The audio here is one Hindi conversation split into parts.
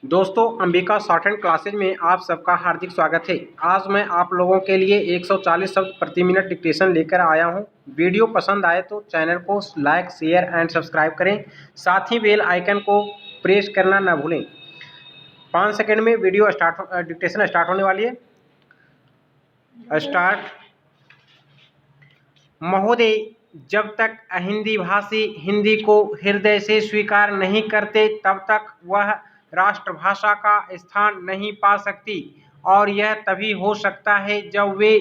दोस्तों, अंबिका शॉर्ट हैंड क्लासेज में आप सबका हार्दिक स्वागत है। आज मैं आप लोगों के लिए 140 शब्द प्रति मिनट डिक्टेशन लेकर आया हूं। वीडियो पसंद आए तो चैनल को लाइक, शेयर एंड सब्सक्राइब करें। साथ ही बेल आइकन को प्रेस करना ना भूलें। 5 सेकंड में वीडियो डिक्टेशन स्टार्ट होने वाली है। स्टार्ट। महोदय, जब तक अहिंदी भाषी हिंदी को हृदय से स्वीकार नहीं करते तब तक वह राष्ट्रभाषा का स्थान नहीं पा सकती, और यह तभी हो सकता है जब वे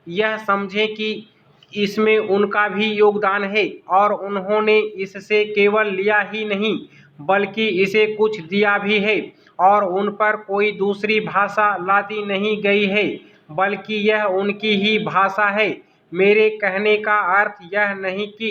यह समझें कि इसमें उनका भी योगदान है और उन्होंने इससे केवल लिया ही नहीं बल्कि इसे कुछ दिया भी है, और उन पर कोई दूसरी भाषा लादी नहीं गई है बल्कि यह उनकी ही भाषा है। मेरे कहने का अर्थ यह नहीं कि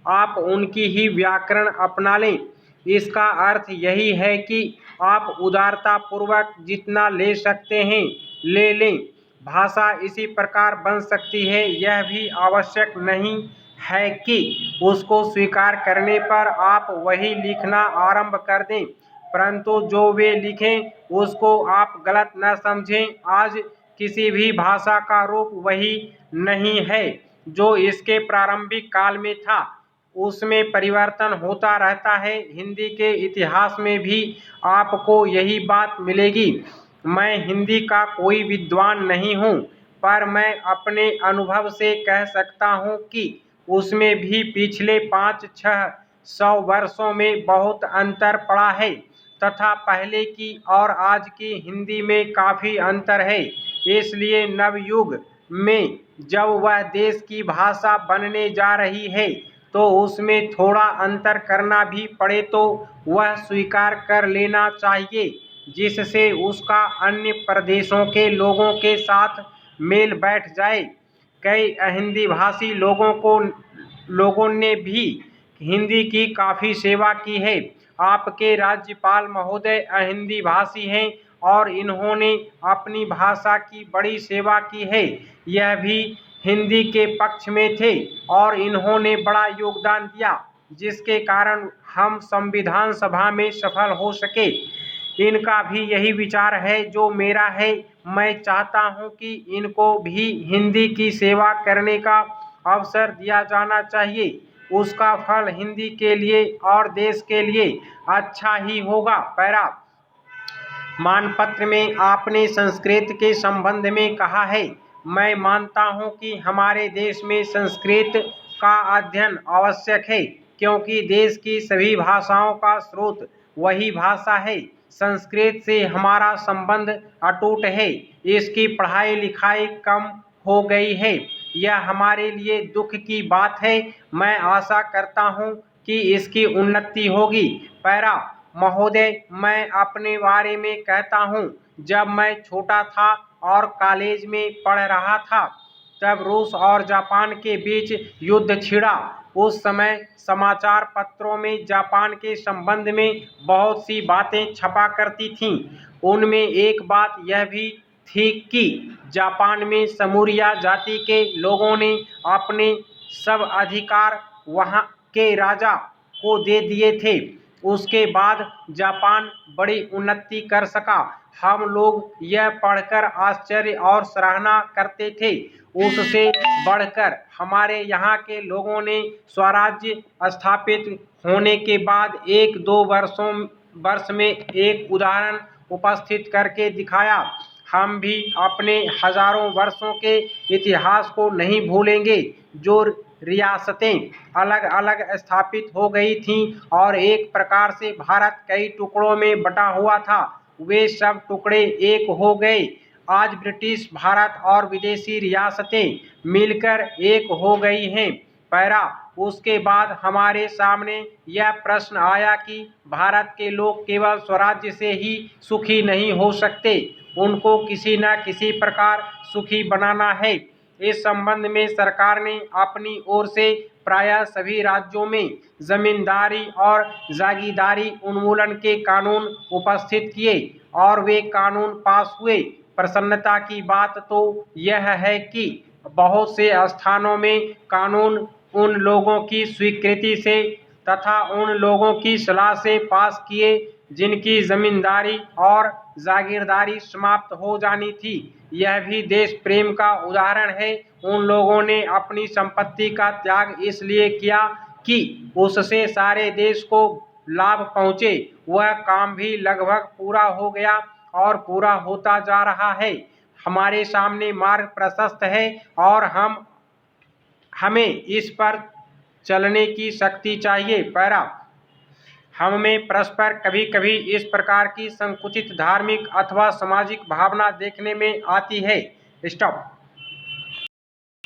आप उनकी ही व्याकरण अपना लें। इसका अर्थ यही है कि आप उदारतापूर्वक जितना ले सकते हैं ले लें। भाषा इसी प्रकार बन सकती है, यह भी आवश्यक नहीं है कि उसको स्वीकार करने पर आप वही लिखना आरंभ कर दें, परंतु जो वे लिखें उसको आप गलत न समझें। आज किसी भी भाषा का रूप वही नहीं है जो इसके प्रारंभिक काल में था। उसमें परिवर्तन होता रहता है। हिंदी के इतिहास में भी आपको यही बात मिलेगी। मैं हिंदी का कोई विद्वान नहीं हूँ, पर मैं अपने अनुभव से कह सकता हूँ कि उसमें भी पिछले 500-600 वर्षों में बहुत अंतर पड़ा है तथा पहले की और आज की हिंदी में काफ़ी अंतर है। इसलिए नवयुग में जब वह देश की भाषा बनने जा रही है तो उसमें थोड़ा अंतर करना भी पड़े तो वह स्वीकार कर लेना चाहिए, जिससे उसका अन्य प्रदेशों के लोगों के साथ मेल बैठ जाए। कई अहिंदी भाषी लोगों ने भी हिंदी की काफ़ी सेवा की है। आपके राज्यपाल महोदय अहिंदी भाषी हैं और इन्होंने अपनी भाषा की बड़ी सेवा की है। यह भी हिंदी के पक्ष में थे और इन्होंने बड़ा योगदान दिया, जिसके कारण हम संविधान सभा में सफल हो सके। इनका भी यही विचार है जो मेरा है। मैं चाहता हूं कि इनको भी हिंदी की सेवा करने का अवसर दिया जाना चाहिए। उसका फल हिंदी के लिए और देश के लिए अच्छा ही होगा। पैरा। मानपत्र में आपने संस्कृत के संबंध में कहा है। मैं मानता हूं कि हमारे देश में संस्कृत का अध्ययन आवश्यक है, क्योंकि देश की सभी भाषाओं का स्रोत वही भाषा है। संस्कृत से हमारा संबंध अटूट है। इसकी पढ़ाई लिखाई कम हो गई है, यह हमारे लिए दुख की बात है। मैं आशा करता हूं कि इसकी उन्नति होगी। पैरा। महोदय, मैं अपने बारे में कहता हूँ। जब मैं छोटा था और कॉलेज में पढ़ रहा था तब रूस और जापान के बीच युद्ध छिड़ा। उस समय समाचार पत्रों में जापान के संबंध में बहुत सी बातें छपा करती थीं। उनमें एक बात यह भी थी कि जापान में समूरिया जाति के लोगों ने अपने सब अधिकार वहाँ के राजा को दे दिए थे। उसके बाद जापान बड़ी उन्नति कर सका। हम लोग यह पढ़कर आश्चर्य और सराहना करते थे। उससे बढ़कर हमारे यहाँ के लोगों ने स्वराज्य स्थापित होने के बाद 1-2 वर्ष में एक उदाहरण उपस्थित करके दिखाया। हम भी अपने हजारों वर्षों के इतिहास को नहीं भूलेंगे। जो रियासतें अलग अलग स्थापित हो गई थीं और एक प्रकार से भारत कई टुकड़ों में बटा हुआ था, वे सब टुकड़े एक हो गए। आज ब्रिटिश भारत और विदेशी रियासतें मिलकर एक हो गई हैं। पैरा। उसके बाद हमारे सामने यह प्रश्न आया कि भारत के लोग केवल स्वराज्य से ही सुखी नहीं हो सकते, उनको किसी न किसी प्रकार सुखी बनाना है। इस संबंध में सरकार ने अपनी ओर से प्रायः सभी राज्यों में जमींदारी और जागीरदारी उन्मूलन के कानून उपस्थित किए और वे कानून पास हुए। प्रसन्नता की बात तो यह है कि बहुत से स्थानों में कानून उन लोगों की स्वीकृति से तथा उन लोगों की सलाह से पास किए जिनकी जमींदारी और जागीरदारी समाप्त हो जानी थी। यह भी देश प्रेम का उदाहरण है। उन लोगों ने अपनी संपत्ति का त्याग इसलिए किया कि उससे सारे देश को लाभ पहुँचे। वह काम भी लगभग पूरा हो गया और पूरा होता जा रहा है। हमारे सामने मार्ग प्रशस्त है और हमें इस पर चलने की शक्ति चाहिए। पैरा हम में परस्पर कभी कभी इस प्रकार की संकुचित धार्मिक अथवा सामाजिक भावना देखने में आती है। स्टॉप।